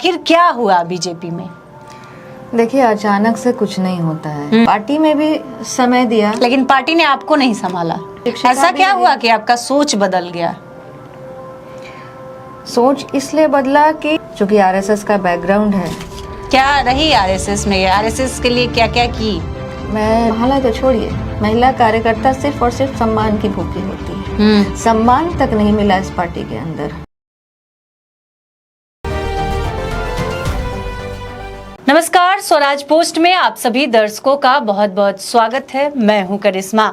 आखिर क्या हुआ बीजेपी में? देखिए, अचानक से कुछ नहीं होता है। पार्टी में भी समय दिया, लेकिन पार्टी ने आपको नहीं संभाला। ऐसा क्या हुआ कि आपका सोच बदल गया? सोच इसलिए बदला कि चूंकि आरएसएस का बैकग्राउंड है। क्या रही आरएसएस में? आरएसएस के लिए क्या क्या की? मैं हालांकि छोड़िए, महिला कार्यकर्ता सिर्फ और सिर्फ सम्मान की भूखी होती है। सम्मान तक नहीं मिला इस पार्टी के अंदर। नमस्कार, स्वराज पोस्ट में आप सभी दर्शकों का बहुत बहुत स्वागत है। मैं हूं करिश्मा।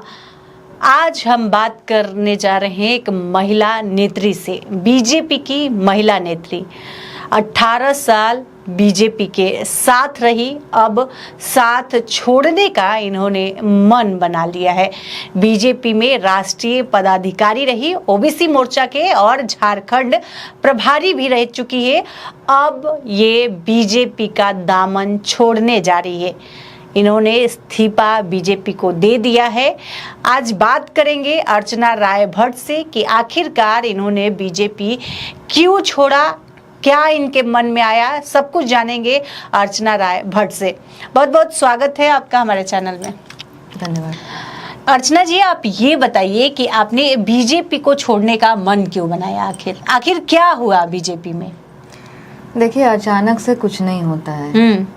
आज हम बात करने जा रहे हैं एक महिला नेत्री से। बीजेपी की महिला नेत्री 18 साल बीजेपी के साथ रही, अब साथ छोड़ने का इन्होंने मन बना लिया है। बीजेपी में राष्ट्रीय पदाधिकारी रही, ओबीसी मोर्चा के और झारखंड प्रभारी भी रह चुकी है। अब ये बीजेपी का दामन छोड़ने जा रही है। इन्होंने इस्तीफा बीजेपी को दे दिया है। आज बात करेंगे अर्चना राय भट्ट से कि आखिरकार इन्होंने बीजेपी क्यों छोड़ा, क्या इनके मन में आया, सब कुछ जानेंगे अर्चना राय भट्ट से। बहुत बहुत स्वागत है आपका हमारे चैनल में। धन्यवाद। अर्चना जी, आप ये बताइए कि आपने बीजेपी को छोड़ने का मन क्यों बनाया? आखिर क्या हुआ बीजेपी में? देखिए, अचानक से कुछ नहीं होता है।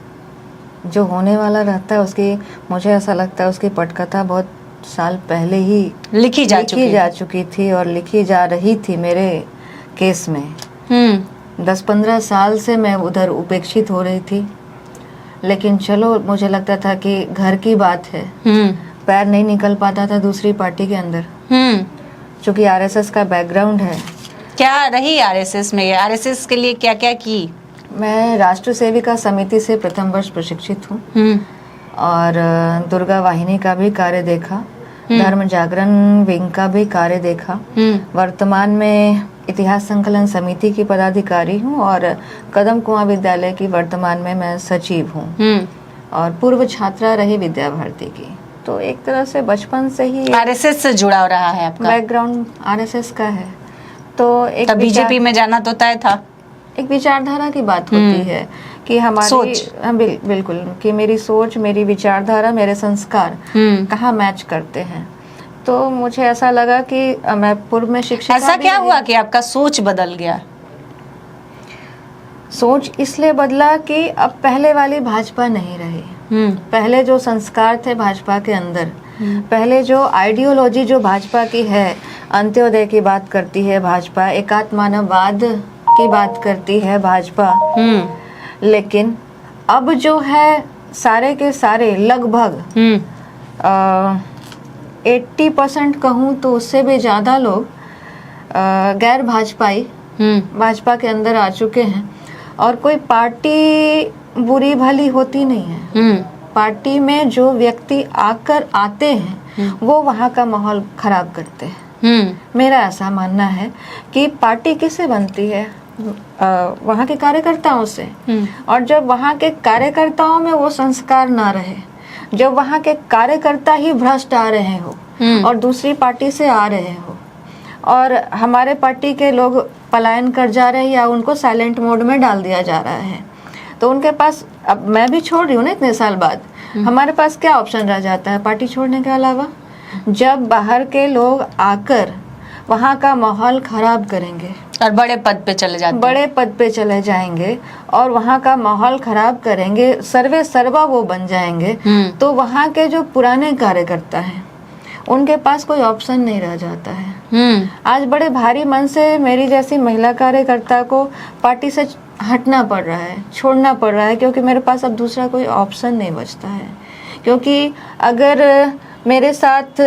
जो होने वाला रहता है उसकी, मुझे ऐसा लगता है उसकी पटकथा बहुत साल पहले ही लिखी जा चुकी थी और लिखी जा रही थी। मेरे केस में 10-15 साल से मैं उधर उपेक्षित हो रही थी, लेकिन चलो, मुझे लगता था कि घर की बात है। पैर नहीं निकल पाता था दूसरी पार्टी के अंदर, क्योंकि आरएसएस का बैकग्राउंड है। क्या रही आरएसएस में? आरएसएस के लिए क्या क्या की? मैं राष्ट्र सेविका समिति से प्रथम वर्ष प्रशिक्षित हूँ और दुर्गा वाहिनी का भी कार्य देखा, धर्म जागरण विंग का भी कार्य देखा। वर्तमान में इतिहास संकलन समिति की पदाधिकारी हूँ और कदम कुआं विद्यालय की वर्तमान में मैं सचिव हूँ और पूर्व छात्रा रही विद्या भारती की। तो एक तरह से बचपन से ही आरएसएस से जुड़ा रहा है आपका बैकग्राउंड, आरएसएस का है। तो एक बीजेपी में जाना तो तय था। एक विचारधारा की बात होती है कि हमारी सोच, बिल्कुल, कि मेरी सोच, मेरी विचारधारा, मेरे संस्कार कहाँ मैच करते हैं। तो मुझे ऐसा लगा कि मैं पूर्व में शिक्षिका। ऐसा क्या हुआ कि आपका सोच बदल गया? सोच इसलिए बदला कि अब पहले वाली भाजपा नहीं रही। पहले जो संस्कार थे भाजपा के अंदर, पहले जो आइडियोलॉजी जो भाजपा की है, अंत्योदय की बात करती है भाजपा, एकात्म मानववाद की बात करती है भाजपा, लेकिन अब जो है सारे के सारे लगभग 80% कहूँ तो उससे भी ज्यादा लोग गैर भाजपाई भाजपा के अंदर आ चुके हैं। और कोई पार्टी बुरी भली होती नहीं है। पार्टी में जो व्यक्ति आते हैं वो वहाँ का माहौल खराब करते हैं। मेरा ऐसा मानना है कि पार्टी किससे बनती है? वहाँ के कार्यकर्ताओं से। और जब वहाँ के कार्यकर्ताओं में वो संस्कार ना रहे, जब वहाँ के कार्यकर्ता ही भ्रष्ट आ रहे हो और दूसरी पार्टी से आ रहे हो और हमारे पार्टी के लोग पलायन कर जा रहे हैं या उनको साइलेंट मोड में डाल दिया जा रहा है, तो उनके पास, अब मैं भी छोड़ रही हूँ ना इतने साल बाद, हमारे पास क्या ऑप्शन रह जाता है पार्टी छोड़ने के अलावा? जब बाहर के लोग आकर वहाँ का माहौल खराब करेंगे और बड़े पद पे चले जाएंगे और वहाँ का माहौल खराब करेंगे, सर्वे सर्वा वो बन जाएंगे, तो वहाँ के जो पुराने कार्यकर्ता हैं उनके पास कोई ऑप्शन नहीं रह जाता है। आज बड़े भारी मन से मेरी जैसी महिला कार्यकर्ता को पार्टी से हटना पड़ रहा है, छोड़ना पड़ रहा है, क्योंकि मेरे पास अब दूसरा कोई ऑप्शन नहीं बचता है। क्योंकि अगर मेरे साथ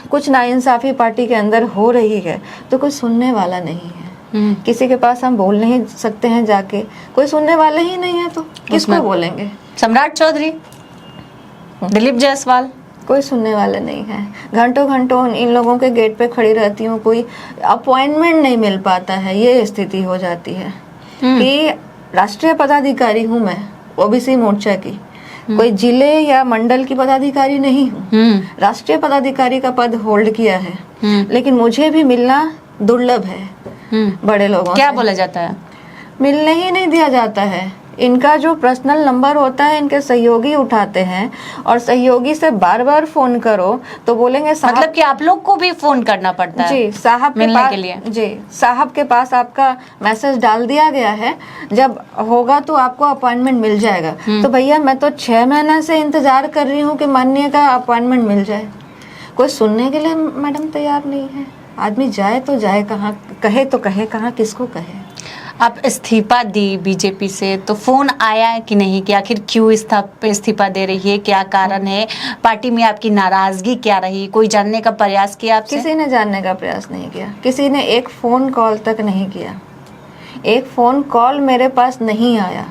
कुछ नाइंसाफी पार्टी के अंदर हो रही है तो कोई सुनने वाला नहीं है। किसी के पास हम बोल नहीं सकते हैं जाके, कोई सुनने वाला ही नहीं है, तो किसको बोलेंगे? सम्राट चौधरी, दिलीप जायसवाल, कोई सुनने वाला नहीं है। घंटों घंटों इन लोगों के गेट पे खड़ी रहती हूँ, कोई अपॉइंटमेंट नहीं मिल पाता है। ये स्थिति हो जाती है कि राष्ट्रीय पदाधिकारी हूँ मैं ओबीसी मोर्चा की, कोई जिले या मंडल की पदाधिकारी नहीं हूँ, राष्ट्रीय पदाधिकारी का पद होल्ड किया है, लेकिन मुझे भी मिलना दुर्लभ है बड़े लोगों क्या बोला जाता है? मिलने ही नहीं दिया जाता है। इनका जो पर्सनल नंबर होता है इनके सहयोगी उठाते हैं और सहयोगी से बार बार फोन करो तो बोलेंगे साहब, मतलब कि आप लोग को भी फोन करना पड़ता है जी साहब के मिलने पास, के लिए? जी साहब के पास आपका मैसेज डाल दिया गया है, जब होगा तो आपको अपॉइंटमेंट मिल जाएगा। तो भैया मैं तो 6 महीने से इंतजार कर रही हूँ कि माननीय का अपॉइंटमेंट मिल जाए। कोई सुनने के लिए मैडम तैयार नहीं है। आदमी जाए तो जाए कहाँ, कहे तो कहे कहाँ, किसको कहे। आप इस्तीफा दी बीजेपी से तो फोन आया है कि नहीं कि आखिर क्यों इस्तीफा दे रही है, क्या कारण है, पार्टी में आपकी नाराजगी क्या रही, कोई जानने का प्रयास किया आपसे? किसी ने जानने का प्रयास नहीं किया, किसी ने एक फोन कॉल तक नहीं किया, एक फोन कॉल मेरे पास नहीं आया।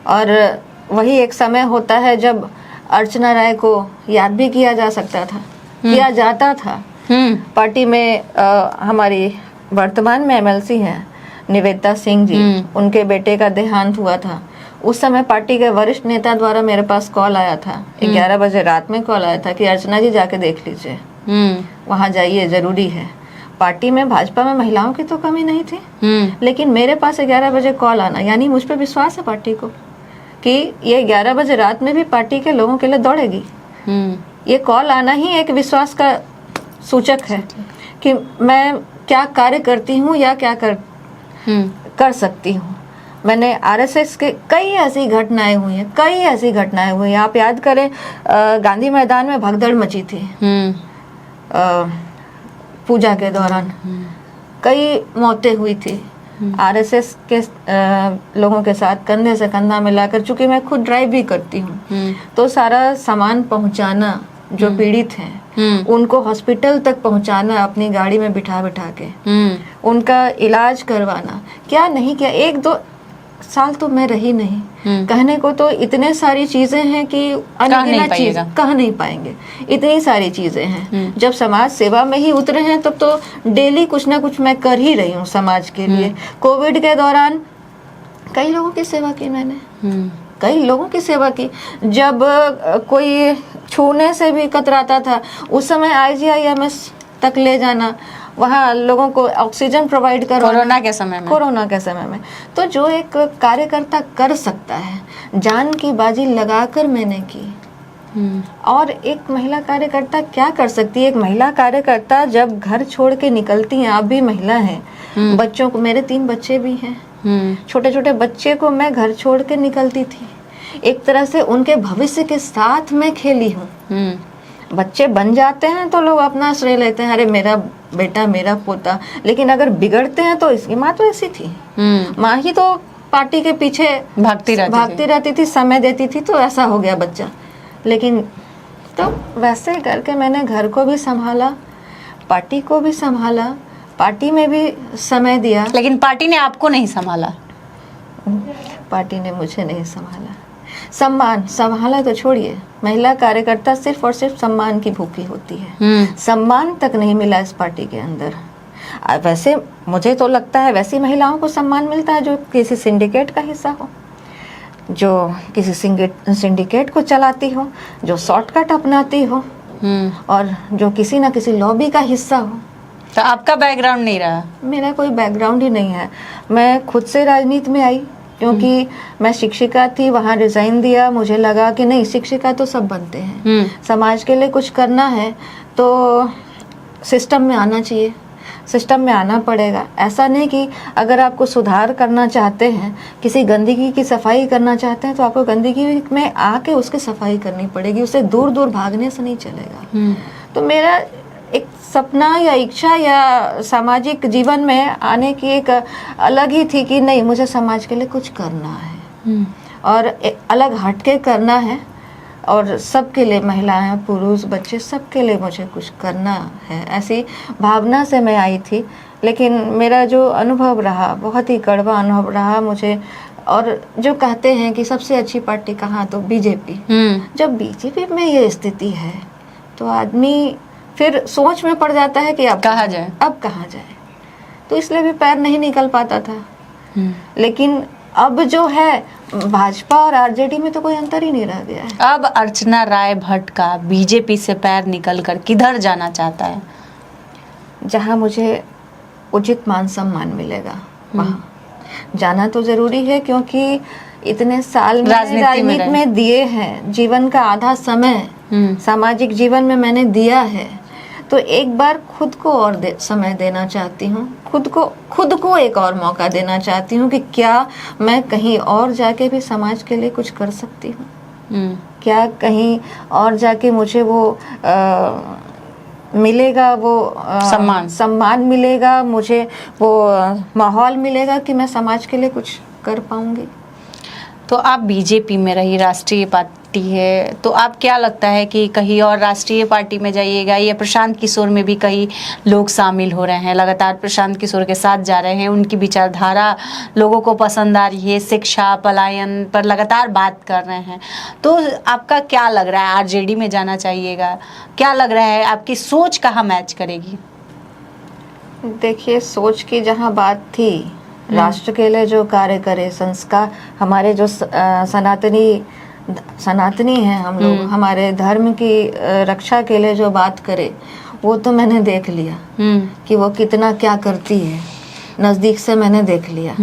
और वही एक समय होता है जब अर्चना राय को याद भी किया जा सकता था, किया जाता था। पार्टी में हमारी वर्तमान में एमएलसी हैं निवेदिता सिंह जी, उनके बेटे का देहांत हुआ था। उस समय पार्टी के वरिष्ठ नेता द्वारा मेरे पास कॉल आया था, 11 बजे रात में कॉल आया था कि अर्चना जी जाके देख लीजिए, वहां जाइए, जरूरी है। पार्टी में, भाजपा में महिलाओं की तो कमी नहीं थी, लेकिन मेरे पास 11 बजे कॉल आना, यानी मुझ पे विश्वास है पार्टी को कि ये 11 बजे रात में भी पार्टी के लोगों के लिए दौड़ेगी। ये कॉल आना ही एक विश्वास का सूचक है कि मैं क्या कार्य करती हूँ या क्या कर सकती हूँ। मैंने आरएसएस के कई ऐसी घटनाएं हुई हैं, कई ऐसी घटनाएं हुई हैं। आप याद करें, गांधी मैदान में भगदड़ मची थी पूजा के दौरान, कई मौतें हुई थी आरएसएस के लोगों के साथ कंधे से कंधा मिलाकर। चूंकि मैं खुद ड्राइव भी करती हूँ तो सारा सामान पहुंचाना, जो पीड़ित हैं उनको हॉस्पिटल तक पहुंचाना अपनी गाड़ी में बिठा बिठा के, उनका इलाज करवाना, क्या नहीं किया। 1-2 साल तो मैं रही नहीं, कहने को तो इतने सारी चीजें हैं कि अनगिनत चीज कह नहीं पाएंगे, इतनी सारी चीजें हैं। जब समाज सेवा में ही उतरे हैं तब तो डेली कुछ ना कुछ मैं कर ही रही हूँ समाज के लिए। कोविड के दौरान कई लोगों की सेवा की मैंने, कई लोगों की सेवा की। जब कोई छूने से भी कतराता था उस समय IGIMS तक ले जाना, वहाँ लोगों को ऑक्सीजन प्रोवाइड करवाना, कोरोना के समय में। तो जो एक कार्यकर्ता कर सकता है, जान की बाजी लगाकर मैंने की। और एक महिला कार्यकर्ता क्या कर सकती है? एक महिला कार्यकर्ता जब घर छोड़ के निकलती हैं, आप भी महिला हैं, बच्चों को, मेरे 3 बच्चे भी हैं, छोटे छोटे बच्चे को मैं घर छोड़ के निकलती थी। एक तरह से उनके भविष्य के साथ मैं खेली हूँ। बच्चे बन जाते हैं तो लोग अपना श्रेय लेते हैं, अरे मेरा बेटा, मेरा पोता। लेकिन अगर बिगड़ते हैं तो इसकी माँ तो ऐसी थी, माँ ही तो पार्टी के पीछे भागती रहती थी, समय देती थी, तो ऐसा हो गया बच्चा। लेकिन तो वैसे करके मैंने घर को भी संभाला, पार्टी को भी संभाला, पार्टी में भी समय दिया। लेकिन पार्टी ने आपको नहीं संभाला, पार्टी ने मुझे नहीं संभाला। सम्मान संभाला तो छोड़िए, महिला कार्यकर्ता सिर्फ और सिर्फ सम्मान की भूखी होती है। सम्मान तक नहीं मिला इस पार्टी के अंदर। वैसे मुझे तो लगता है वैसी महिलाओं को सम्मान मिलता है जो किसी सिंडिकेट का हिस्सा हो, जो किसी सिंडिकेट को चलाती हो, जो शॉर्टकट अपनाती हो, और जो किसी ना किसी लॉबी का हिस्सा हो। तो आपका बैकग्राउंड नहीं रहा? मेरा कोई बैकग्राउंड ही नहीं है। मैं खुद से राजनीति में आई क्योंकि मैं शिक्षिका थी, वहाँ रिजाइन दिया। मुझे लगा कि नहीं, शिक्षिका तो सब बनते हैं, समाज के लिए कुछ करना है तो सिस्टम में आना चाहिए, सिस्टम में आना पड़ेगा। ऐसा नहीं कि अगर आपको सुधार करना चाहते हैं, किसी गंदगी की सफाई करना चाहते हैं, तो आपको गंदगी में आके उसकी सफाई करनी पड़ेगी, उसे दूर दूर भागने से नहीं चलेगा। तो मेरा एक सपना या इच्छा या सामाजिक जीवन में आने की एक अलग ही थी कि नहीं, मुझे समाज के लिए कुछ करना है और अलग हटके करना है, और सबके लिए, महिलाएं, पुरुष, बच्चे, सबके लिए मुझे कुछ करना है। ऐसी भावना से मैं आई थी। लेकिन मेरा जो अनुभव रहा, बहुत ही कड़वा अनुभव रहा मुझे। और जो कहते हैं कि सबसे अच्छी पार्टी कहाँ, तो बीजेपी। जब बीजेपी में ये स्थिति है तो आदमी फिर सोच में पड़ जाता है कि अब कहाँ जाए, अब कहाँ जाए। तो इसलिए भी पैर नहीं निकल पाता था। लेकिन अब जो है, भाजपा और आरजेडी में तो कोई अंतर ही नहीं रह गया है। अब अर्चना राय भट्ट का बीजेपी से पैर निकलकर किधर जाना चाहता है? जहां मुझे उचित मान सम्मान मिलेगा वहाँ। जाना तो जरूरी है, क्योंकि इतने साल मैंने राजनीति में दिए हैं, जीवन का आधा समय सामाजिक जीवन में मैंने दिया है, तो एक बार खुद को और समय देना चाहती हूँ, खुद को एक और मौका देना चाहती हूँ कि क्या मैं कहीं और जाके भी समाज के लिए कुछ कर सकती हूँ, क्या कहीं और जाके मुझे वो मिलेगा, वो सम्मान मिलेगा, मुझे वो माहौल मिलेगा कि मैं समाज के लिए कुछ कर पाऊंगी। तो आप बीजेपी में रही, राष्ट्रीय पार्टी है, तो आप क्या लगता है कि कहीं और राष्ट्रीय पार्टी में जाइएगा, या प्रशांत किशोर में भी कई लोग शामिल हो रहे हैं, लगातार प्रशांत किशोर के साथ जा रहे हैं, उनकी विचारधारा लोगों को पसंद आ रही है, शिक्षा पलायन पर लगातार बात कर रहे हैं, तो आपका क्या लग रहा है, आरजेडी में जाना चाहिएगा, क्या लग रहा है, आपकी सोच कहाँ मैच करेगी? देखिए, सोच की जहाँ बात थी, राष्ट्र के लिए जो कार्य करे, संस्कार, हमारे जो सनातनी हैं हम लोग, हमारे धर्म की रक्षा के लिए जो बात करे, वो तो मैंने देख लिया कि वो कितना क्या करती है, नज़दीक से मैंने देख लिया,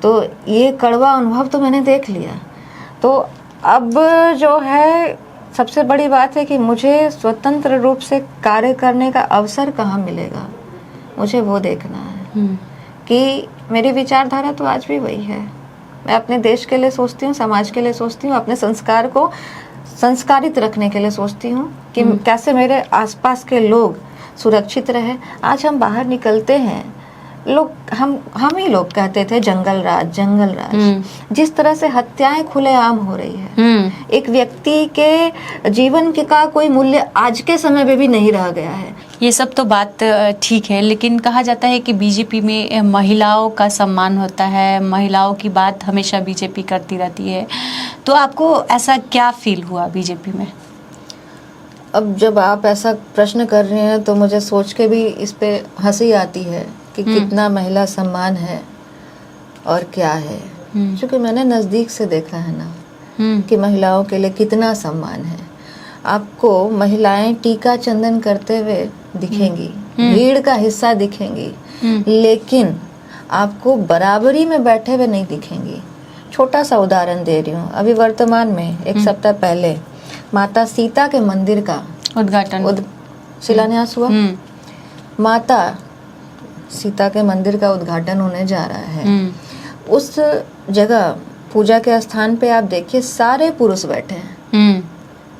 तो ये कड़वा अनुभव तो मैंने देख लिया। तो अब जो है सबसे बड़ी बात है कि मुझे स्वतंत्र रूप से कार्य करने का अवसर कहाँ मिलेगा, मुझे वो देखना है कि मेरी विचारधारा तो आज भी वही है। मैं अपने देश के लिए सोचती हूँ, समाज के लिए सोचती हूँ, अपने संस्कार को संस्कारित रखने के लिए सोचती हूँ कि कैसे मेरे आसपास के लोग सुरक्षित रहे। आज हम बाहर निकलते हैं, लोग हम ही लोग कहते थे जंगल राज, जिस तरह से हत्याएं खुलेआम हो रही है, एक व्यक्ति के जीवन का कोई मूल्य आज के समय में भी नहीं रह गया है। ये सब तो बात ठीक है, लेकिन कहा जाता है कि बीजेपी में महिलाओं का सम्मान होता है, महिलाओं की बात हमेशा बीजेपी करती रहती है, तो आपको ऐसा क्या फील हुआ बीजेपी में? अब जब आप ऐसा प्रश्न कर रहे हैं तो मुझे सोच के भी इस पे हंसी आती है कि कितना महिला सम्मान है और क्या है, क्योंकि मैंने नज़दीक से देखा है ना कि महिलाओं के लिए कितना सम्मान है। आपको महिलाएं टीका चंदन करते हुए दिखेंगी, भीड़ का हिस्सा दिखेंगी, लेकिन आपको बराबरी में बैठे हुए नहीं दिखेंगी। छोटा सा उदाहरण दे रही हूँ, अभी वर्तमान में एक सप्ताह पहले माता सीता के मंदिर का उद्घाटन शिलान्यास हुआ। माता सीता के मंदिर का उद्घाटन होने जा रहा है। उस जगह पूजा के स्थान पे आप देखिए सारे पुरुष बैठे हैं।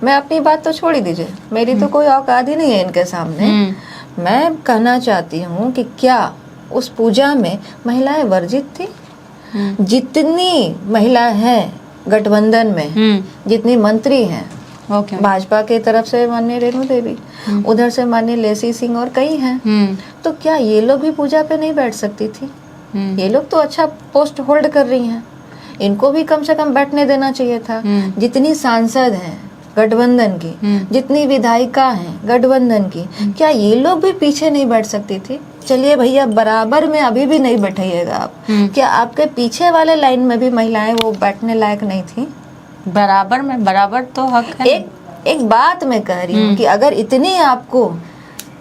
मैं अपनी बात तो छोड़ ही दीजिए, मेरी तो कोई औकात ही नहीं है इनके सामने। मैं कहना चाहती हूँ कि क्या उस पूजा में महिलाएं वर्जित थी? जितनी महिलाएं हैं गठबंधन में, जितनी मंत्री हैं, भाजपा की तरफ से माननीय रेणु देवी, उधर से माननीय लेसी सिंह और कई हैं, तो क्या ये लोग भी पूजा पे नहीं बैठ सकती थी? ये लोग तो अच्छा पोस्ट होल्ड कर रही हैं, इनको भी कम से कम बैठने देना चाहिए था। जितनी सांसद हैं गठबंधन की, जितनी विधायिका हैं गठबंधन की, क्या ये लोग भी पीछे नहीं बैठ सकती थी? चलिए भैया, बराबर में अभी भी नहीं बैठाइएगा आप, क्या आपके पीछे वाले लाइन में भी महिलाएं वो बैठने लायक नहीं थी? बराबर में, बराबर तो हक है। एक बात मैं कह रही हूँ कि अगर इतनी आपको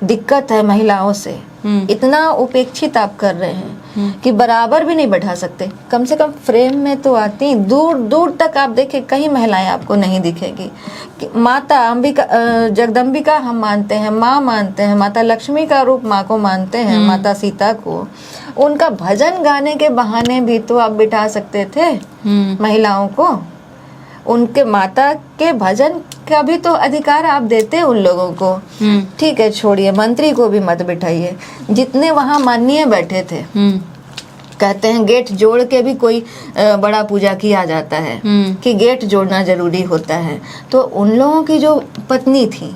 दिक्कत है महिलाओं से, इतना उपेक्षित आप कर रहे हैं कि बराबर भी नहीं बैठा सकते, कम से कम फ्रेम में तो आती, दूर दूर तक आप देखें कहीं महिलाएं आपको नहीं दिखेगी। माता अंबिका, जगदम्बिका हम मानते हैं, माँ मानते हैं, माता लक्ष्मी का रूप माँ को मानते हैं, माता सीता को, उनका भजन गाने के बहाने भी तो आप बिठा सकते थे महिलाओं को। उनके माता के भजन का भी तो अधिकार आप देते उन लोगों को। ठीक है, छोड़िए, मंत्री को भी मत बिठाइए। जितने वहां माननीय बैठे थे, कहते हैं गेट जोड़ के भी कोई बड़ा पूजा किया जाता है कि गेट जोड़ना जरूरी होता है, तो उन लोगों की जो पत्नी थी,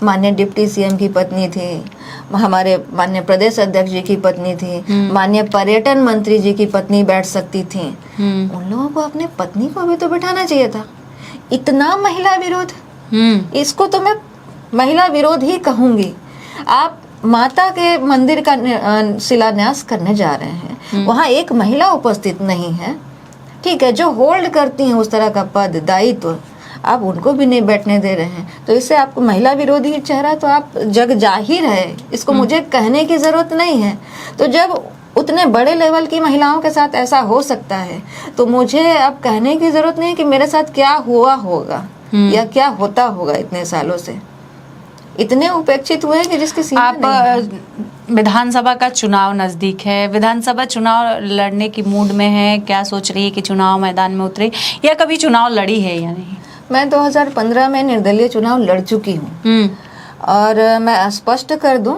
माननीय डिप्टी सीएम की पत्नी थी, हमारे माननीय प्रदेश अध्यक्ष जी की पत्नी थी, माननीय पर्यटन मंत्री जी की पत्नी बैठ सकती थी, उन लोगों को अपने पत्नी को भी तो बिठाना चाहिए था। इतना महिला विरोध, इसको तो मैं महिला विरोध ही कहूंगी। आप माता के मंदिर का शिलान्यास करने जा रहे हैं, वहां एक महिला उपस्थित नहीं है, ठीक है, जो होल्ड करती हैं उस तरह का पद दायित्व, आप उनको भी नहीं बैठने दे रहे हैं, तो इससे आपको महिला विरोधी चेहरा तो आप जग जाहिर है, इसको मुझे कहने की जरूरत नहीं है। तो जब उतने बड़े लेवल की महिलाओं के साथ ऐसा हो सकता है, तो मुझे अब कहने की जरूरत नहीं है कि मेरे साथ क्या हुआ होगा या क्या होता होगा। इतने सालों से इतने उपेक्षित हुए कि जिसकी सीमा आप नहीं है। विधानसभा का चुनाव नजदीक है, विधानसभा चुनाव लड़ने की मूड में है, क्या सोच रही है कि चुनाव मैदान में उतरे या कभी चुनाव लड़ी है या नहीं? मैं 2015 में निर्दलीय चुनाव लड़ चुकी हूँ और मैं स्पष्ट कर दूं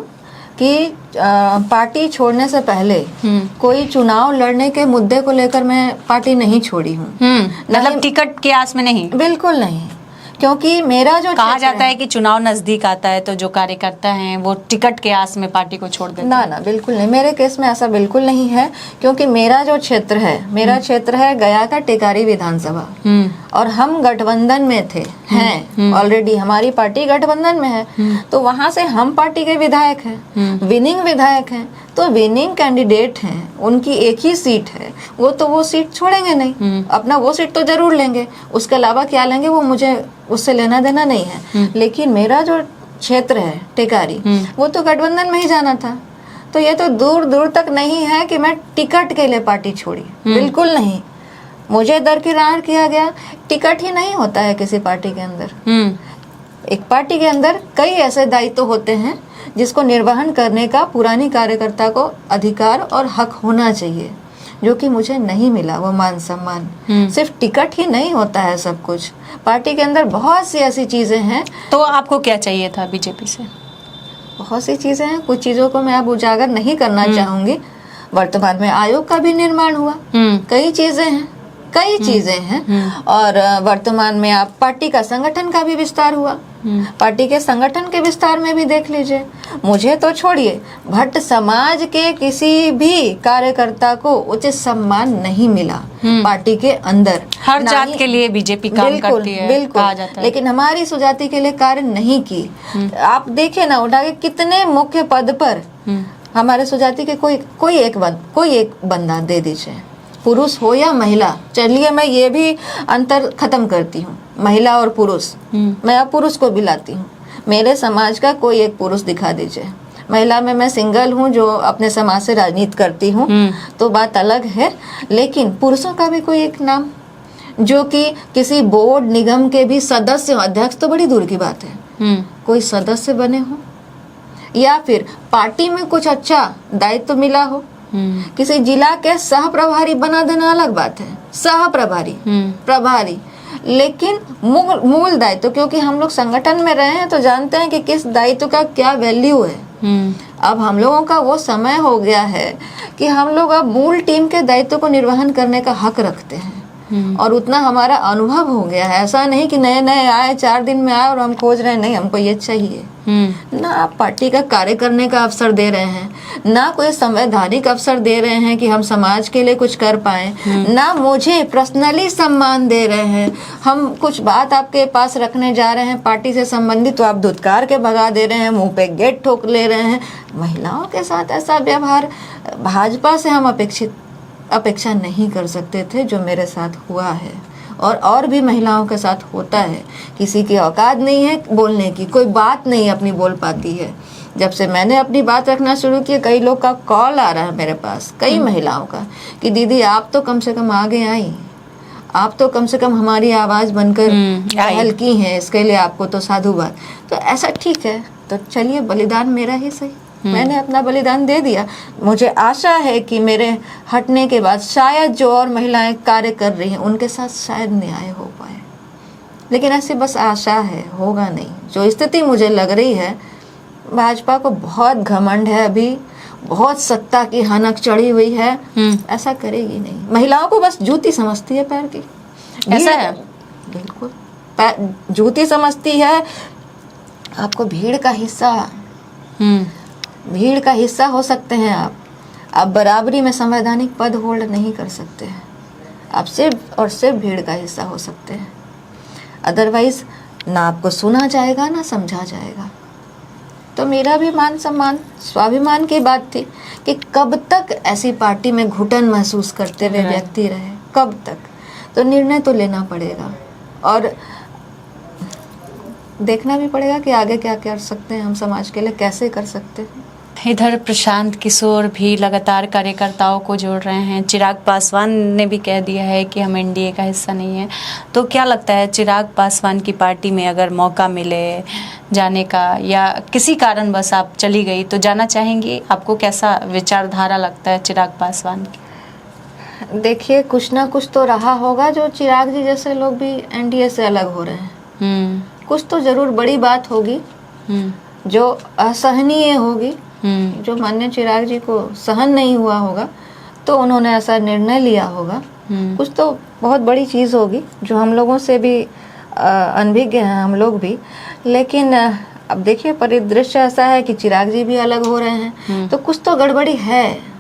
कि पार्टी छोड़ने से पहले कोई चुनाव लड़ने के मुद्दे को लेकर मैं पार्टी नहीं छोड़ी हूँ। मतलब टिकट के आस में नहीं? बिल्कुल नहीं, क्योंकि मेरा जो कहा जाता है कि चुनाव नजदीक आता है तो जो कार्यकर्ता हैं वो टिकट के आस में पार्टी को छोड़ देते हैं। ना बिल्कुल नहीं, मेरे केस में ऐसा बिल्कुल नहीं है, क्योंकि मेरा जो क्षेत्र है, मेरा क्षेत्र है गया का टेकारी विधानसभा और हम गठबंधन में थे, हैं ऑलरेडी, हमारी पार्टी गठबंधन में है, तो वहां से हम पार्टी के विधायक हैं, विनिंग विधायक हैं, तो विनिंग कैंडिडेट हैं, उनकी एक ही सीट है, वो सीट छोड़ेंगे नहीं, अपना वो सीट तो जरूर लेंगे, उसके अलावा क्या लेंगे वो मुझे उससे लेना देना नहीं है। लेकिन मेरा जो क्षेत्र है टेकारी, वो तो गठबंधन में ही जाना था, तो ये तो दूर दूर तक नहीं है कि मैं टिकट के लिए पार्टी छोड़ी, बिल्कुल नहीं। मुझे दरकिनार किया गया, टिकट ही नहीं होता है किसी पार्टी के अंदर। एक पार्टी के अंदर कई ऐसे दायित्व होते हैं जिसको निर्वहन करने का पुरानी कार्यकर्ता को अधिकार और हक होना चाहिए, जो कि मुझे नहीं मिला। वो मान सम्मान, सिर्फ टिकट ही नहीं होता है सब कुछ, पार्टी के अंदर बहुत सी ऐसी चीजें हैं। तो आपको क्या चाहिए था बीजेपी से? बहुत सी चीजें हैं, कुछ चीजों को मैं अब उजागर नहीं करना चाहूंगी। वर्तमान में आयोग का भी निर्माण हुआ, कई चीजें हैं और वर्तमान में आप पार्टी का संगठन का भी विस्तार हुआ, पार्टी के संगठन के विस्तार में भी देख लीजिए। मुझे तो छोड़िए, भट्ट समाज के किसी भी कार्यकर्ता को उचित सम्मान नहीं मिला पार्टी के अंदर। हर जात के लिए बीजेपी काम करती है, बिल्कुल, कहा जाता है, लेकिन हमारी सुजाति के लिए कार्य नहीं की। आप देखिए ना, उठा के कितने मुख्य पद पर हमारे सुजाति के कोई एक बंदा दे दीजिए, पुरुष हो या महिला। चलिए मैं ये भी अंतर खत्म करती हूँ, महिला और पुरुष, मैं अब पुरुष को भी लाती हूँ। मेरे समाज का कोई एक पुरुष दिखा दीजिए। महिला में मैं सिंगल हूँ जो अपने समाज से राजनीति करती हूँ, तो बात अलग है, लेकिन पुरुषों का भी कोई एक नाम जो कि किसी बोर्ड निगम के भी सदस्य, अध्यक्ष तो बड़ी दूर की बात है, कोई सदस्य बने हो, या फिर पार्टी में कुछ अच्छा दायित्व मिला हो। किसी जिला के सह प्रभारी बना देना अलग बात है, सह प्रभारी, प्रभारी, लेकिन मूल दायित्व, क्योंकि हम लोग संगठन में रहे हैं तो जानते हैं कि किस दायित्व का क्या वैल्यू है। अब हम लोगों का वो समय हो गया है कि हम लोग अब मूल टीम के दायित्व को निर्वहन करने का हक रखते हैं और उतना हमारा अनुभव हो गया है। ऐसा नहीं कि नए नए आए, 4 दिन में आए और हम खोज रहे हैं, नहीं हमको ये चाहिए। ना आप पार्टी का कार्य करने का अवसर दे रहे हैं, ना कोई संवैधानिक अवसर दे रहे हैं कि हम समाज के लिए कुछ कर पाए, ना मुझे पर्सनली सम्मान दे रहे हैं। हम कुछ बात आपके पास रखने जा रहे हैं पार्टी से संबंधित, तो आप धुतकार के भगा दे रहे हैं, मुंह पे गेट ठोक ले रहे हैं। महिलाओं के साथ ऐसा व्यवहार भाजपा से हम अपेक्षा नहीं कर सकते थे, जो मेरे साथ हुआ है और भी महिलाओं के साथ होता है। किसी की औकात नहीं है बोलने की, कोई बात नहीं अपनी बोल पाती है। जब से मैंने अपनी बात रखना शुरू की, कई लोग का कॉल आ रहा है मेरे पास, कई महिलाओं का, कि दीदी आप तो कम से कम आगे आई, आप तो कम से कम हमारी आवाज बनकर पहल की हैं, इसके लिए आपको तो साधुवाद। तो ऐसा ठीक है, तो चलिए बलिदान मेरा ही सही, मैंने अपना बलिदान दे दिया। मुझे आशा है कि मेरे हटने के बाद शायद जो और महिलाएं कार्य कर रही हैं उनके साथ शायद न्याय हो पाए, लेकिन ऐसी बस आशा है, होगा नहीं। जो स्थिति मुझे लग रही है, भाजपा को बहुत घमंड है, अभी बहुत सत्ता की हनक चढ़ी हुई है, ऐसा करेगी नहीं। महिलाओं को बस जूती समझती है पैर की, ऐसा है, बिल्कुल जूती समझती है। आपको भीड़ का हिस्सा हो सकते हैं आप बराबरी में संवैधानिक पद होल्ड नहीं कर सकते हैं, आप सिर्फ और सिर्फ भीड़ का हिस्सा हो सकते हैं। अदरवाइज ना आपको सुना जाएगा ना समझा जाएगा। तो मेरा भी मान सम्मान, स्वाभिमान की बात थी कि कब तक ऐसी पार्टी में घुटन महसूस करते हुए व्यक्ति रहे, कब तक। तो निर्णय तो लेना पड़ेगा और देखना भी पड़ेगा कि आगे क्या कर सकते हैं हम समाज के लिए, कैसे कर सकते हैं। इधर प्रशांत किशोर भी लगातार कार्यकर्ताओं को जोड़ रहे हैं। चिराग पासवान ने भी कह दिया है कि हम एनडीए का हिस्सा नहीं है। तो क्या लगता है, चिराग पासवान की पार्टी में अगर मौका मिले जाने का या किसी कारण बस आप चली गई तो जाना चाहेंगी? आपको कैसा विचारधारा लगता है चिराग पासवान की? देखिए, कुछ ना कुछ तो रहा होगा जो चिराग जी जैसे लोग भी एनडीए से अलग हो रहे हैं। कुछ तो जरूर बड़ी बात होगी जो असहनीय होगी, जो माननीय चिराग जी को सहन नहीं हुआ होगा, तो उन्होंने ऐसा निर्णय लिया होगा। कुछ तो बहुत बड़ी चीज होगी जो हम लोगों से भी अनभिज्ञ हैं, हम लोग भी। लेकिन अब देखिए, परिदृश्य ऐसा है कि चिराग जी भी अलग हो रहे हैं, तो कुछ तो गड़बड़ी है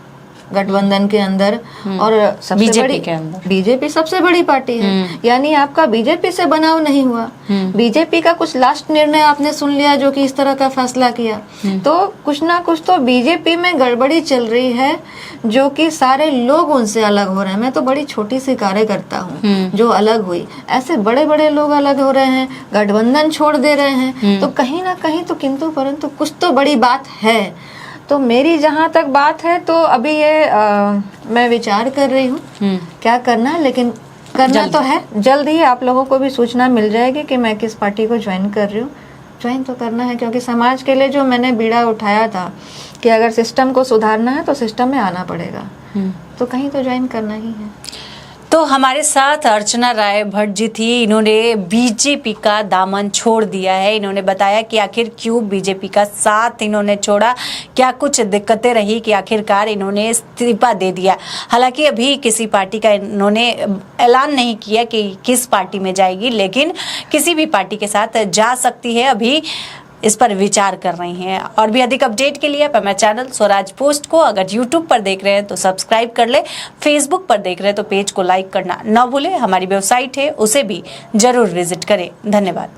गठबंधन के अंदर। और सबसे बड़ी बीजेपी सबसे बड़ी पार्टी है, यानी आपका बीजेपी से बनाव नहीं हुआ। बीजेपी का कुछ लास्ट निर्णय आपने सुन लिया जो कि इस तरह का फैसला किया, तो कुछ ना कुछ तो बीजेपी में गड़बड़ी चल रही है जो कि सारे लोग उनसे अलग हो रहे हैं। मैं तो बड़ी छोटी सी कार्यकर्ता हूँ जो अलग हुई, ऐसे बड़े बड़े लोग अलग हो रहे हैं, गठबंधन छोड़ दे रहे हैं, तो कहीं ना कहीं तो किंतु परंतु कुछ तो बड़ी बात है। तो मेरी जहाँ तक बात है तो अभी ये मैं विचार कर रही हूँ क्या करना है, लेकिन करना तो है। जल्द ही आप लोगों को भी सूचना मिल जाएगी कि मैं किस पार्टी को ज्वाइन कर रही हूँ। ज्वाइन तो करना है, क्योंकि समाज के लिए जो मैंने बीड़ा उठाया था कि अगर सिस्टम को सुधारना है तो सिस्टम में आना पड़ेगा, तो कहीं तो ज्वाइन करना ही है। तो हमारे साथ अर्चना राय भट्ट जी थी। इन्होंने बीजेपी का दामन छोड़ दिया है। इन्होंने बताया कि आखिर क्यों बीजेपी का साथ इन्होंने छोड़ा, क्या कुछ दिक्कतें रही कि आखिरकार इन्होंने इस्तीफा दे दिया। हालांकि अभी किसी पार्टी का इन्होंने ऐलान नहीं किया कि किस पार्टी में जाएगी, लेकिन किसी भी पार्टी के साथ जा सकती है। अभी इस पर विचार कर रही हैं। और भी अधिक अपडेट के लिए आप हमारे चैनल स्वराज पोस्ट को अगर यूट्यूब पर देख रहे हैं तो सब्सक्राइब कर ले, फेसबुक पर देख रहे हैं तो पेज को लाइक करना न भूलें। हमारी वेबसाइट है, उसे भी जरूर विजिट करें। धन्यवाद।